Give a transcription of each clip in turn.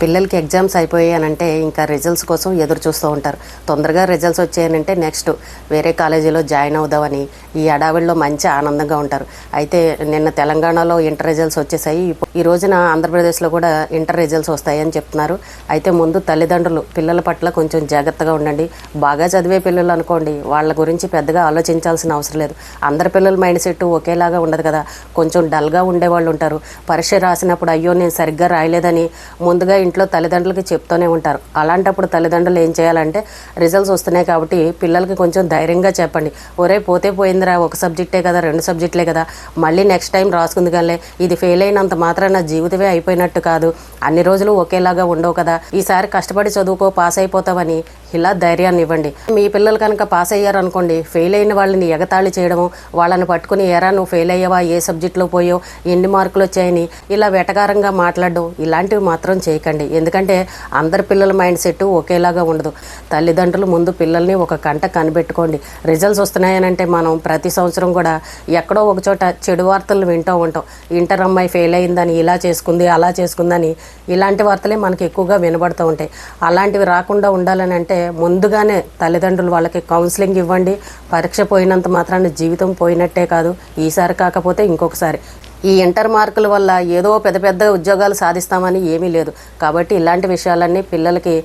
పిల్లలకి ఎగ్జామ్స్ అయిపోయాయనంటే ఇంకా రిజల్ట్స్ కోసం ఎదురు చూస్తూ ఉంటారు. తొందరగా రిజల్ట్స్ వచ్చాయనంటే నెక్స్ట్ వేరే కాలేజీలో జాయిన్ అవుదామని ఈ అడావిడిలో మంచి ఆనందంగా ఉంటారు. అయితే నిన్న తెలంగాణలో ఇంటర్ రిజల్ట్స్ వచ్చేసాయి. ఈ రోజున ఆంధ్రప్రదేశ్లో కూడా ఇంటర్ రిజల్ట్స్ వస్తాయని చెప్తున్నారు. అయితే ముందు తల్లిదండ్రులు పిల్లల పట్ల కొంచెం జాగ్రత్తగా ఉండండి. బాగా చదివే పిల్లలు అనుకోండి, వాళ్ళ గురించి పెద్దగా ఆలోచించాల్సిన అవసరం లేదు. అందరి పిల్లల మైండ్ సెట్ ఒకేలాగా ఉండదు కదా. కొంచెం డల్గా ఉండేవాళ్ళు ఉంటారు. పరీక్ష రాసినప్పుడు అయ్యో నేను సరిగ్గా రాయలేదని ముందుగా ఇంట్లో తల్లిదండ్రులకి చెప్తూనే ఉంటారు. అలాంటప్పుడు తల్లిదండ్రులు ఏం చేయాలంటే రిజల్ట్స్ వస్తున్నాయి కాబట్టి పిల్లలకి కొంచెం ధైర్యంగా చెప్పండి. ఒరే పోతే పోయిందిరా, ఒక సబ్జెక్టే కదా, 2 సబ్జెక్టులే కదా, మళ్ళీ నెక్స్ట్ టైం రాసుకుంది కానీ ఇది ఫెయిల్ అయినంత మాత్రాన జీవితమే అయిపోయినట్టు కాదు, అన్ని రోజులు ఒకేలాగా ఉండవు కదా, ఈసారి కష్టపడి చదువుకో పాస్ అయిపోతావని ఇలా ధైర్యాన్ని ఇవ్వండి. మీ పిల్లలు కనుక పాస్ అయ్యారనుకోండి, ఫెయిల్ అయిన వాళ్ళని ఎగతాళి చేయడము, వాళ్ళని పట్టుకుని ఎరా నువ్వు ఫెయిల్ అయ్యావా, ఏ సబ్జెక్టులో పోయో, ఎన్ని మార్కులు వచ్చాయని ఇలా వెటకారంగా మాట్లాడడం ఇలాంటివి మాత్రం చేయకండి. ఎందుకంటే అందరి పిల్లల మైండ్ సెట్ ఒకేలాగా ఉండదు. తల్లిదండ్రులు ముందు పిల్లల్ని ఒక కంట కనిపెట్టుకోండి. రిజల్ట్స్ వస్తున్నాయనంటే మనం ప్రతి సంవత్సరం కూడా ఎక్కడో ఒక చోట చెడు వార్తలు వింటూ ఉంటాం. ఇంటర్ అమ్మాయి ఫెయిల్ అయిందని, ఇలా చేసుకుంది అలా చేసుకుందని, ఇలాంటి వార్తలే మనకి ఎక్కువగా వినబడుతూ ఉంటాయి. అలాంటివి రాకుండా ఉండాలని అంటే ముందుగానే తల్లిదండ్రులు వాళ్ళకి కౌన్సిలింగ్ ఇవ్వండి. పరీక్ష పోయినంత మాత్రాన జీవితం పోయినట్టే కాదు, ఈసారి కాకపోతే ఇంకొకసారి. ఈ ఇంటర్ మార్కుల వల్ల ఏదో పెద్ద పెద్ద ఉద్యోగాలు సాధిస్తామని ఏమీ లేదు. కాబట్టి ఇలాంటి విషయాలన్నీ పిల్లలకి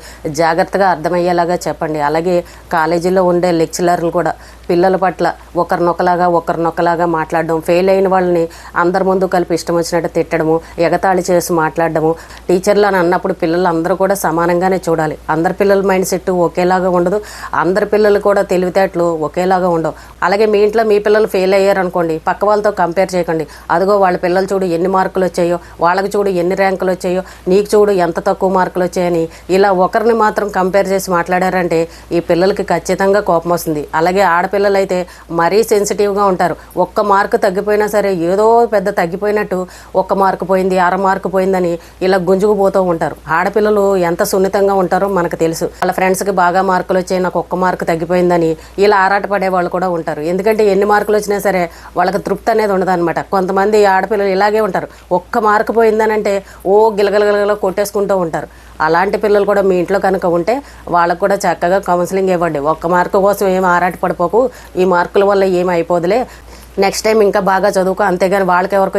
జాగ్రత్తగా అర్థమయ్యేలాగా చెప్పండి. అలాగే కాలేజీలో ఉండే లెక్చరర్లు కూడా పిల్లల పట్ల ఒకరినొకలాగా మాట్లాడడం, ఫెయిల్ అయిన వాళ్ళని అందరి ముందు కలిపి ఇష్టం వచ్చినట్టు తిట్టడము, ఎగతాళి చేసి మాట్లాడడము. టీచర్లు అని అన్నప్పుడు పిల్లలు అందరూ కూడా సమానంగానే చూడాలి. అందరి పిల్లల మైండ్ సెట్ ఒకేలాగా ఉండదు, అందరి పిల్లలు కూడా తెలివితేటలు ఒకేలాగా ఉండవు. అలాగే మీ ఇంట్లో మీ పిల్లలు ఫెయిల్ అయ్యారనుకోండి, పక్క వాళ్ళతో కంపేర్ చేయకండి. అదిగో వాళ్ళ పిల్లలు చూడు ఎన్ని మార్కులు వచ్చాయో, వాళ్ళకి చూడు ఎన్ని ర్యాంకులు వచ్చాయో, నీకు చూడు ఎంత తక్కువ మార్కులు వచ్చాయని ఇలా ఒకరిని మాత్రం కంపేర్ చేసి మాట్లాడారంటే ఈ పిల్లలకి ఖచ్చితంగా కోపం వస్తుంది. అలాగే ఆడపిల్లలు అయితే మరీ సెన్సిటివ్గా ఉంటారు. ఒక్క మార్కు తగ్గిపోయినా సరే ఏదో పెద్ద తగ్గిపోయినట్టు, ఒక్క మార్కు పోయింది, అర మార్కు పోయిందని ఇలా గుంజుకుపోతూ ఉంటారు. ఆడపిల్లలు ఎంత సున్నితంగా ఉంటారో మనకు తెలుసు. వాళ్ళ ఫ్రెండ్స్కి బాగా మార్కులు వచ్చాయి, నాకు ఒక్క మార్కు తగ్గిపోయిందని ఇలా ఆరాటపడే వాళ్ళు కూడా ఉంటారు. ఎందుకంటే ఎన్ని మార్కులు వచ్చినా సరే వాళ్ళకి తృప్తి అనేది ఉండదు అనమాట. కొంతమంది ఆడపిల్లలు ఇలాగే ఉంటారు. ఒక్క మార్కు పోయిందనంటే ఓ గిలగలగల కొట్టేసుకుంటూ ఉంటారు. అలాంటి పిల్లలు కూడా మీ ఇంట్లో కనుక ఉంటే వాళ్ళకు కూడా చక్కగా కౌన్సిలింగ్ ఇవ్వండి. ఒక్క మార్కు కోసం ఏం ఆరాట పడిపోకు, ఈ మార్కుల వల్ల ఏమి అయిపోదులే, నెక్స్ట్ టైం ఇంకా బాగా చదువుకో, అంతేగాని వాళ్ళకెవరికో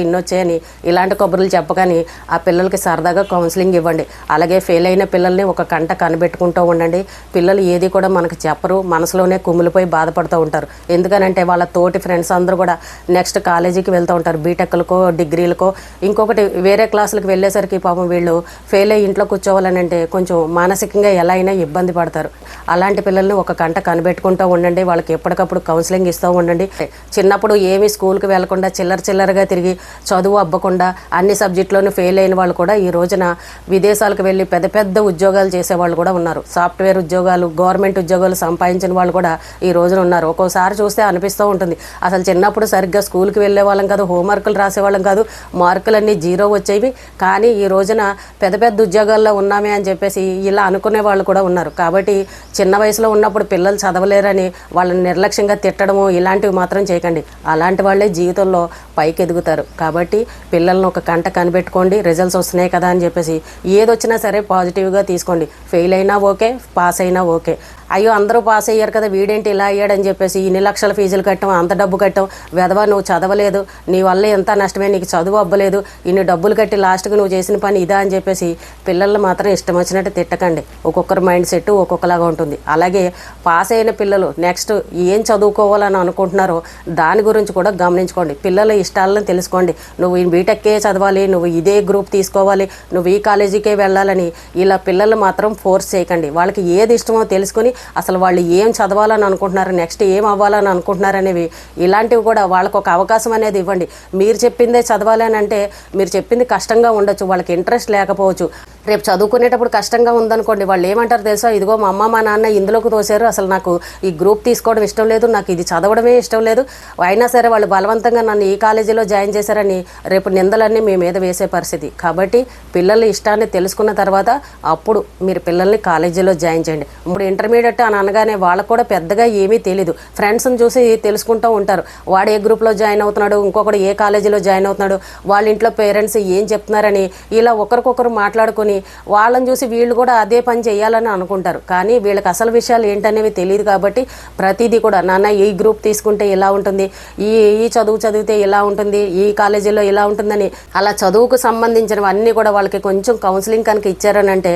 ఇన్నొచ్చాయని ఇలాంటి కబుర్లు చెప్పగాని ఆ పిల్లలకి సరదాగా కౌన్సిలింగ్ ఇవ్వండి. అలాగే ఫెయిల్ అయిన పిల్లల్ని ఒక కంట కనిపెట్టుకుంటూ ఉండండి. పిల్లలు ఏది కూడా మనకు చెప్పరు, మనసులోనే కుమిలిపోయి బాధపడుతూ ఉంటారు. ఎందుకనంటే వాళ్ళ తోటి ఫ్రెండ్స్ అందరూ కూడా నెక్స్ట్ కాలేజీకి వెళ్తూ ఉంటారు, బీటెక్లకో డిగ్రీలకో, ఇంకొకటి వేరే క్లాసులకు వెళ్ళేసరికి పాపం వీళ్ళు ఫెయిల్ అయ్యి ఇంట్లో కూర్చోవాలని అంటే కొంచెం మానసికంగా ఎలా అయినా ఇబ్బంది పడతారు. అలాంటి పిల్లల్ని ఒక కంట కనిపెట్టుకుంటూ ఉండండి. వాళ్ళకి ఎప్పటికప్పుడు కౌన్సిలింగ్ ఇస్తూ ఉండండి. చిన్నప్పుడు ఏమీ స్కూల్కి వెళ్లకుండా చిల్లరగా తిరిగి చదువు అవ్వకుండా అన్ని సబ్జెక్టులోనూ ఫెయిల్ అయిన వాళ్ళు కూడా ఈ రోజున విదేశాలకు వెళ్ళి పెద్ద పెద్ద ఉద్యోగాలు చేసేవాళ్ళు కూడా ఉన్నారు. సాఫ్ట్వేర్ ఉద్యోగాలు, గవర్నమెంట్ ఉద్యోగాలు సంపాదించిన వాళ్ళు కూడా ఈ రోజున ఉన్నారు. ఒక్కోసారి చూస్తే అనిపిస్తూ ఉంటుంది, అసలు చిన్నప్పుడు సరిగ్గా స్కూల్కి వెళ్ళే వాళ్ళం కాదు, హోంవర్కులు రాసేవాళ్ళం కాదు, మార్కులన్నీ 0 వచ్చేవి, కానీ ఈ రోజున పెద్ద పెద్ద ఉద్యోగాల్లో ఉన్నామే అని చెప్పేసి ఇలా అనుకునే వాళ్ళు కూడా ఉన్నారు. కాబట్టి చిన్న వయసులో ఉన్నప్పుడు పిల్లలు చదవలేరని వాళ్ళని నిర్లక్ష్యంగా తిట్టడము ఇలాంటివి మాత్రం చేయకండి. అలాంటి వాళ్ళే జీవితంలో పైకి ఎదుగుతారు. కాబట్టి పిల్లల్ని ఒక కంట కనిపెట్టుకోండి. రిజల్ట్స్ వస్తున్నాయి కదా అని చెప్పేసి ఏదొచ్చినా సరే పాజిటివ్గా తీసుకోండి. ఫెయిల్ అయినా ఓకే, పాస్ అయినా ఓకే. అయ్యో అందరూ పాస్ అయ్యారు కదా, వీడేంటి ఇలా అయ్యాడని చెప్పేసి ఇన్ని లక్షల ఫీజులు కట్టాం, అంత డబ్బు కట్టాం, వెధవా నువ్వు చదవలేదు, నీ వల్ల ఎంత నష్టమే, నీకు చదువు అవ్వలేదు, ఇన్ని డబ్బులు కట్టి లాస్ట్కి నువ్వు చేసిన పని ఇదా అని చెప్పేసి పిల్లల్ని మాత్రం ఇష్టం వచ్చినట్టు తిట్టకండి. ఒక్కొక్కరి మైండ్ సెట్ ఒక్కొక్కలాగా ఉంటుంది. అలాగే పాస్ అయిన పిల్లలు నెక్స్ట్ ఏం చదువుకోవాలని అనుకుంటున్నారో దాని గురించి కూడా గమనించుకోండి. పిల్లల ఇష్టాలను తెలుసుకోండి. నువ్వు ఈ బీటెక్కే చదవాలి, నువ్వు ఇదే గ్రూప్ తీసుకోవాలి, నువ్వు ఈ కాలేజీకే వెళ్ళాలని ఇలా పిల్లలు మాత్రం ఫోర్స్ చేయకండి. వాళ్ళకి ఏది ఇష్టమో తెలుసుకొని అసలు వాళ్ళు ఏం చదవాలని అనుకుంటున్నారు, నెక్స్ట్ ఏం అవ్వాలని అనుకుంటున్నారు అనేవి ఇలాంటివి కూడా వాళ్ళకు ఒక అవకాశం అనేది ఇవ్వండి. మీరు చెప్పిందే చదవాలి అని అంటే మీరు చెప్పింది కష్టంగా ఉండొచ్చు, వాళ్ళకి ఇంట్రెస్ట్ లేకపోవచ్చు. రేపు చదువుకునేటప్పుడు కష్టంగా ఉందనుకోండి, వాళ్ళు ఏమంటారు తెలుసా, ఇదిగో మా అమ్మ మా నాన్న ఇందులోకి తోసారు, అసలు నాకు ఈ గ్రూప్ తీసుకోవడం ఇష్టం లేదు, నాకు ఇది చదవడమే ఇష్టం లేదు, అయినా సరే వాళ్ళు బలవంతంగా నన్ను ఈ కాలేజీలో జాయిన్ చేశారని రేపు నిందలన్నీ మీ మీద వేసే పరిస్థితి. కాబట్టి పిల్లల ఇష్టాన్ని తెలుసుకున్న తర్వాత అప్పుడు మీరు పిల్లల్ని కాలేజీలో జాయిన్ చేయండి. ఇప్పుడు ఇంటర్మీడియట్ అయ్యేటట్టు అని అనగానే వాళ్ళకు కూడా పెద్దగా ఏమీ తెలీదు. ఫ్రెండ్స్ని చూసి తెలుసుకుంటూ ఉంటారు. వాడు ఏ గ్రూప్లో జాయిన్ అవుతున్నాడు, ఇంకొకడు ఏ కాలేజీలో జాయిన్ అవుతున్నాడు, వాళ్ళ ఇంట్లో పేరెంట్స్ ఏం చెప్తున్నారని ఇలా ఒకరికొకరు మాట్లాడుకొని వాళ్ళని చూసి వీళ్ళు కూడా అదే పని చేయాలని అనుకుంటారు. కానీ వీళ్ళకి అసలు విషయాలు ఏంటనేవి తెలియదు. కాబట్టి ప్రతిదీ కూడా నాన్న ఈ గ్రూప్ తీసుకుంటే ఇలా ఉంటుంది, ఈ ఈ చదువు చదివితే ఇలా ఉంటుంది, ఈ కాలేజీలో ఇలా ఉంటుందని అలా చదువుకు సంబంధించినవి అన్నీ కూడా వాళ్ళకి కొంచెం కౌన్సిలింగ్ కనుక ఇచ్చారనంటే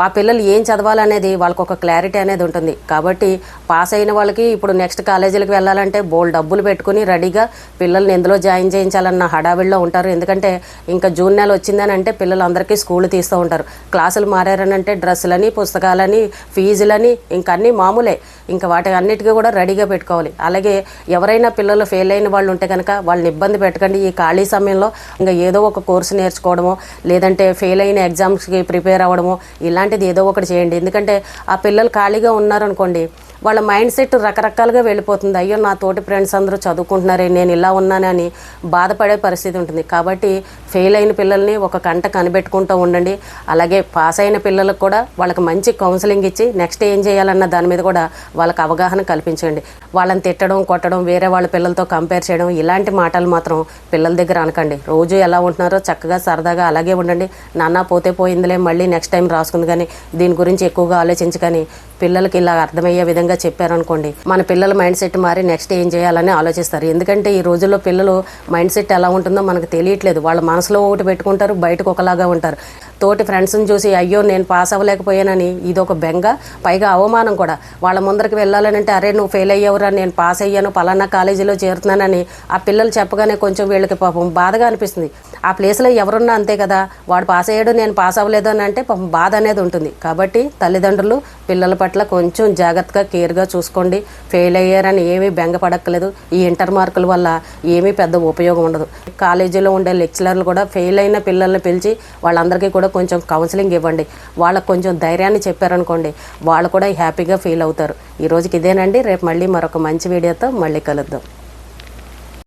ఆ పిల్లలు ఏం చదవాలనేది వాళ్ళకు ఒక క్లారిటీ అనేది ఉంటుంది. కాబట్టి పాస్ అయిన వాళ్ళకి ఇప్పుడు నెక్స్ట్ కాలేజీలకు వెళ్ళాలంటే బోల్డ్ డబ్బులు పెట్టుకుని రెడీగా పిల్లల్ని ఎందులో జాయిన్ చేయించాలన్న హడావిడిలో ఉంటారు. ఎందుకంటే ఇంకా జూన్ నెల వచ్చిందని అంటే పిల్లలందరికీ స్కూల్ తీస్తూ ఉంటారు. క్లాసులు మారారనంటే డ్రెస్సులని, పుస్తకాలని, ఫీజులని ఇంకా అన్నీ మామూలే. ఇంకా వాటి అన్నిటికీ కూడా రెడీగా పెట్టుకోవాలి. అలాగే ఎవరైనా పిల్లలు ఫెయిల్ అయిన వాళ్ళు ఉంటే కనుక వాళ్ళని ఇబ్బంది పెట్టకండి. ఈ ఖాళీ సమయంలో ఇంకా ఏదో ఒక కోర్సు నేర్చుకోవడమో లేదంటే ఫెయిల్ అయిన ఎగ్జామ్స్కి ప్రిపేర్ అవ్వడమో ఇలాంటిది ఏదో ఒకటి చేయండి. ఎందుకంటే ఆ పిల్లలు ఖాళీగా ఉన్నారనుకోండి, వాళ్ళ మైండ్ సెట్ రకరకాలుగా వెళ్ళిపోతుంది. అయ్యో నా తోటి ఫ్రెండ్స్ అందరూ చదువుకుంటున్నారే, నేను ఇలా ఉన్నానని బాధపడే పరిస్థితి ఉంటుంది. కాబట్టి ఫెయిల్ అయిన పిల్లల్ని ఒక కంట కనిపెట్టుకుంటూ ఉండండి. అలాగే పాస్ అయిన పిల్లలకు కూడా వాళ్ళకి మంచి కౌన్సిలింగ్ ఇచ్చి నెక్స్ట్ ఏం చేయాలన్న దాని మీద కూడా వాళ్ళకి అవగాహన కల్పించండి. వాళ్ళని తిట్టడం, కొట్టడం, వేరే వాళ్ళ పిల్లలతో కంపేర్ చేయడం ఇలాంటి మాటలు మాత్రం పిల్లల దగ్గర అనకండి. రోజు ఎలా ఉంటున్నారో చక్కగా సరదాగా అలాగే ఉండండి. నాన్న పోతే పోయిందిలే, మళ్ళీ నెక్స్ట్ టైం రాసుకుంది కానీ దీని గురించి ఎక్కువగా ఆలోచించకని పిల్లలకి ఇలా అర్థమయ్యే విధంగా చెప్పారనుకోండి, మన పిల్లల మైండ్ సెట్ మారి నెక్స్ట్ ఏం చేయాలని ఆలోచిస్తారు. ఎందుకంటే ఈ రోజుల్లో పిల్లలు మైండ్ సెట్ ఎలా ఉంటుందో మనకు తెలియట్లేదు. వాళ్ళ మనసులో ఒకటి పెట్టుకుంటారు, బయటకు ఒకలాగా ఉంటారు. తోటి ఫ్రెండ్స్ని చూసి అయ్యో నేను పాస్ అవ్వలేకపోయానని ఇదొక బెంగ, పైగా అవమానం కూడా. వాళ్ళ ముందరికి వెళ్ళాలనంటే అరే నువ్వు ఫెయిల్ అయ్యావురా, నేను పాస్ అయ్యాను, పలానా కాలేజీలో చేరుతున్నానని ఆ పిల్లలు చెప్పగానే కొంచెం వీళ్ళకి పాపం బాధగా అనిపిస్తుంది. ఆ ప్లేస్లో ఎవరున్నా అంతే కదా, వాడు పాస్ అయ్యాడు నేను పాస్ అవ్వలేదు అని అంటే పాపం బాధ అనేది ఉంటుంది. కాబట్టి తల్లిదండ్రులు పిల్లల పట్ల కొంచెం జాగ్రత్తగా కేర్గా చూసుకోండి. ఫెయిల్ అయ్యారని ఏమీ బెంగపడక్కలేదు. ఈ ఇంటర్ మార్కుల వల్ల ఏమీ పెద్ద ఉపయోగం ఉండదు. కాలేజీలో ఉండే లెక్చరర్లు కూడా ఫెయిల్ అయిన పిల్లల్ని పిలిచి వాళ్ళందరికీ కూడా కొంచెం కౌన్సిలింగ్ ఇవ్వండి. వాళ్ళకు కొంచెం ధైర్యాన్ని చెప్పారనుకోండి, వాళ్ళు కూడా హ్యాపీగా ఫీల్ అవుతారు. ఈ రోజుకి ఇదేనండి. రేపు మళ్ళీ మరొక మంచి వీడియోతో మళ్ళీ కలుద్దాం.